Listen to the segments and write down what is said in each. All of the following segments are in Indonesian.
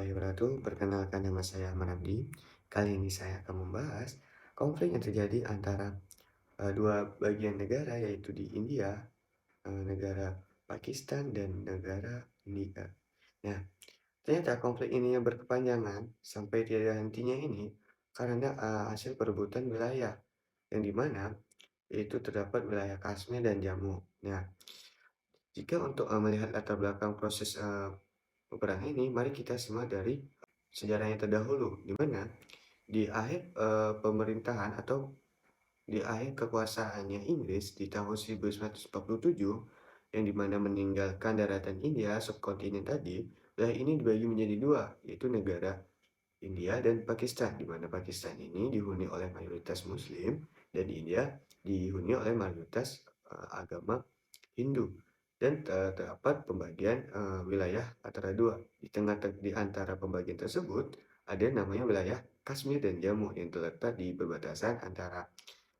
warahmatullahi wabarakatuh. Perkenalkan nama saya Manabdi. Kali ini saya akan membahas konflik yang terjadi antara dua bagian negara yaitu di India, negara Pakistan dan negara India. Nah, ternyata konflik ini yang berkepanjangan sampai tiada hentinya ini karena hasil perebutan wilayah yang dimana itu terdapat wilayah Kashmir dan Jammu. Nah, jika untuk melihat latar belakang proses peperangan ini, mari kita simak dari sejarahnya terdahulu, di mana di akhir pemerintahan atau di akhir kekuasaannya Inggris di tahun 1947, yang dimana meninggalkan daratan India subkontinen tadi, wilayah ini dibagi menjadi dua, yaitu negara India dan Pakistan, di mana Pakistan ini dihuni oleh mayoritas Muslim dan India dihuni oleh mayoritas agama Hindu. Dan terdapat pembagian wilayah antara dua. Di antara pembagian tersebut ada namanya wilayah Kashmir dan Jammu yang terletak di perbatasan antara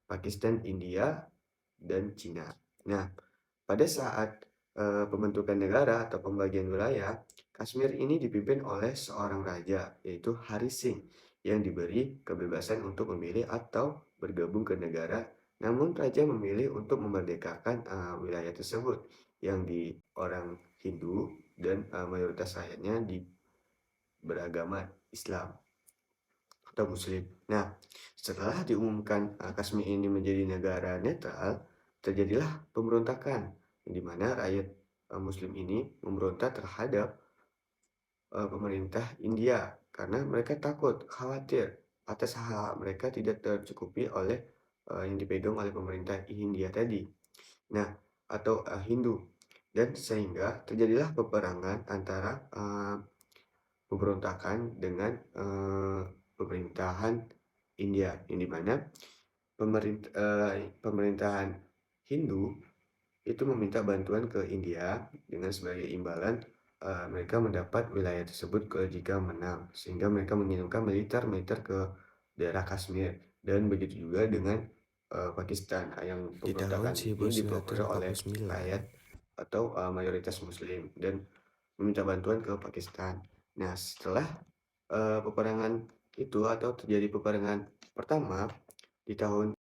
Pakistan, India, dan Cina. Nah, pada saat pembentukan negara atau pembagian wilayah, Kashmir ini dipimpin oleh seorang raja, yaitu Hari Singh, yang diberi kebebasan untuk memilih atau bergabung ke negara. Namun raja memilih untuk memerdekakan wilayah tersebut yang di orang Hindu dan mayoritas rakyatnya beragama Islam atau Muslim. Nah, setelah diumumkan Kashmir ini menjadi negara netral, terjadilah pemberontakan, di mana rakyat Muslim ini memberontak terhadap pemerintah India karena mereka takut, khawatir atas hak mereka tidak tercukupi oleh yang dipegang oleh pemerintah India tadi. Nah, atau Hindu. Dan sehingga terjadilah peperangan antara pemberontakan dengan pemerintahan India, yang di mana pemerintahan Hindu itu meminta bantuan ke India dengan sebagai imbalan mereka mendapat wilayah tersebut jika menang, sehingga mereka mengirimkan militer ke daerah Kashmir. Dan begitu juga dengan Pakistan yang Di tahun pemberontakan ini dipelopori oleh 1949, rakyat atau mayoritas Muslim dan meminta bantuan ke Pakistan. Nah, setelah peperangan itu atau terjadi peperangan pertama di tahun,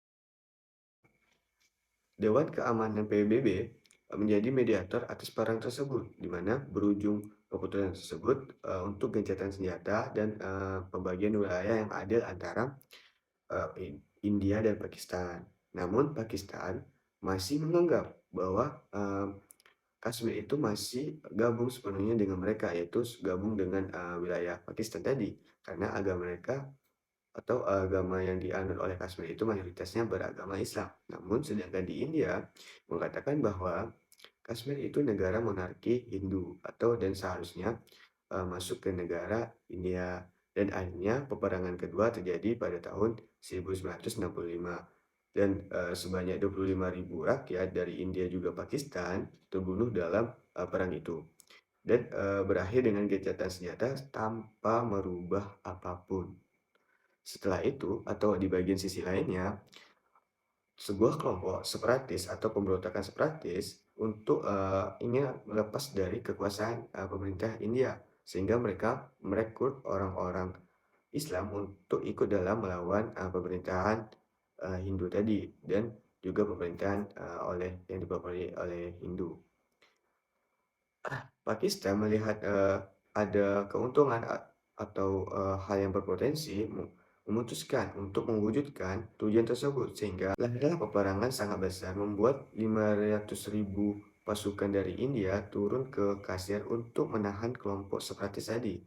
Dewan Keamanan PBB menjadi mediator atas perang tersebut, di mana berujung keputusan tersebut untuk gencatan senjata dan pembagian wilayah yang adil antara India dan Pakistan. Namun Pakistan masih menganggap bahwa Kashmir itu masih gabung sepenuhnya dengan mereka, yaitu gabung dengan wilayah Pakistan tadi, karena agama mereka atau agama yang dianut oleh Kashmir itu mayoritasnya beragama Islam. Namun sedangkan di India mengatakan bahwa Kashmir itu negara monarki Hindu dan seharusnya masuk ke negara India. Dan akhirnya peperangan kedua terjadi pada tahun 1965 dan sebanyak 25.000 rakyat dari India juga Pakistan terbunuh dalam perang itu. Dan berakhir dengan gencatan senjata tanpa merubah apapun. Setelah itu, atau di bagian sisi lainnya, sebuah kelompok separatis atau pemberontakan separatis untuk ingin melepas dari kekuasaan pemerintah India, sehingga mereka merekrut orang-orang Islam untuk ikut dalam melawan pemerintahan Hindu tadi dan juga pemerintahan yang dipopulari oleh Hindu. Pakistan melihat ada keuntungan atau hal yang berpotensi memutuskan untuk mewujudkan tujuan tersebut, sehingga lahirlah peperangan sangat besar membuat 500.000 pasukan dari India turun ke Kashmir untuk menahan kelompok separatis tadi.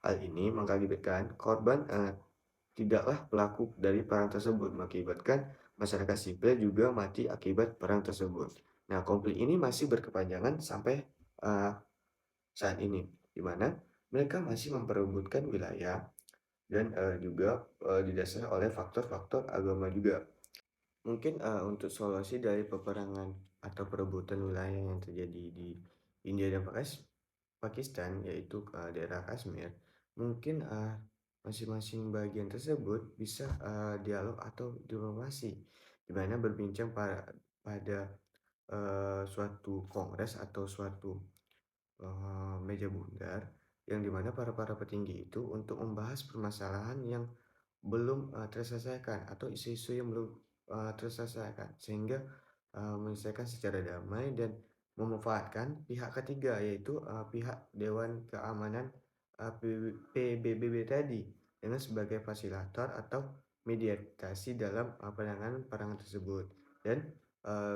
Hal ini mengakibatkan korban tidaklah pelaku dari perang tersebut, mengakibatkan masyarakat sipil juga mati akibat perang tersebut. Nah, konflik ini masih berkepanjangan sampai uh, saat ini, di mana mereka masih memperebutkan wilayah dan juga didasari oleh faktor-faktor agama juga. Mungkin untuk solusi dari peperangan atau perebutan wilayah yang terjadi di India dan Pakistan, yaitu daerah Kashmir, mungkin masing-masing bagian tersebut bisa dialog atau diplomasi, di mana berbincang pada suatu kongres atau suatu meja bundar yang di mana para petinggi itu untuk membahas permasalahan yang belum, terselesaikan atau isu-isu yang belum, terselesaikan sehingga, menyelesaikan secara damai dan memanfaatkan pihak ketiga yaitu, pihak Dewan Keamanan, PBB tadi dengan sebagai fasilitator atau mediasi dalam, penanganan perangan tersebut dan,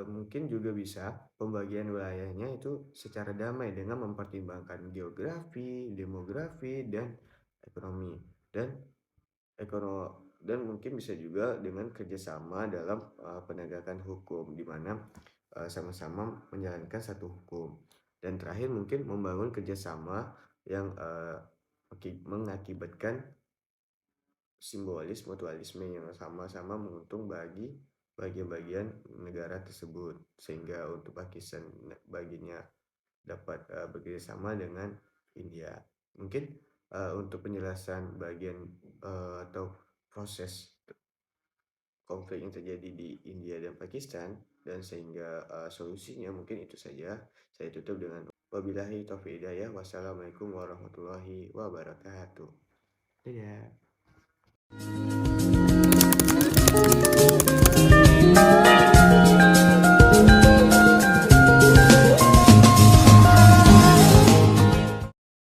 mungkin juga bisa pembagian wilayahnya itu secara damai dengan mempertimbangkan geografi, demografi, dan ekonomi dan dan mungkin bisa juga dengan kerjasama dalam, penegakan hukum, di mana, sama-sama menjalankan satu hukum. Dan terakhir mungkin membangun kerjasama yang, mengakibatkan simbolis mutualisme yang sama-sama menguntung bagi bagian-bagian negara tersebut. Sehingga untuk Pakistan baginya dapat, bekerjasama dengan India. Mungkin, untuk penjelasan bagian, atau proses konflik yang terjadi di India dan Pakistan dan sehingga, solusinya mungkin itu saja. Saya tutup dengan wabillahi taufiq hidayah. Wassalamualaikum warahmatullahi wabarakatuh. Dadah.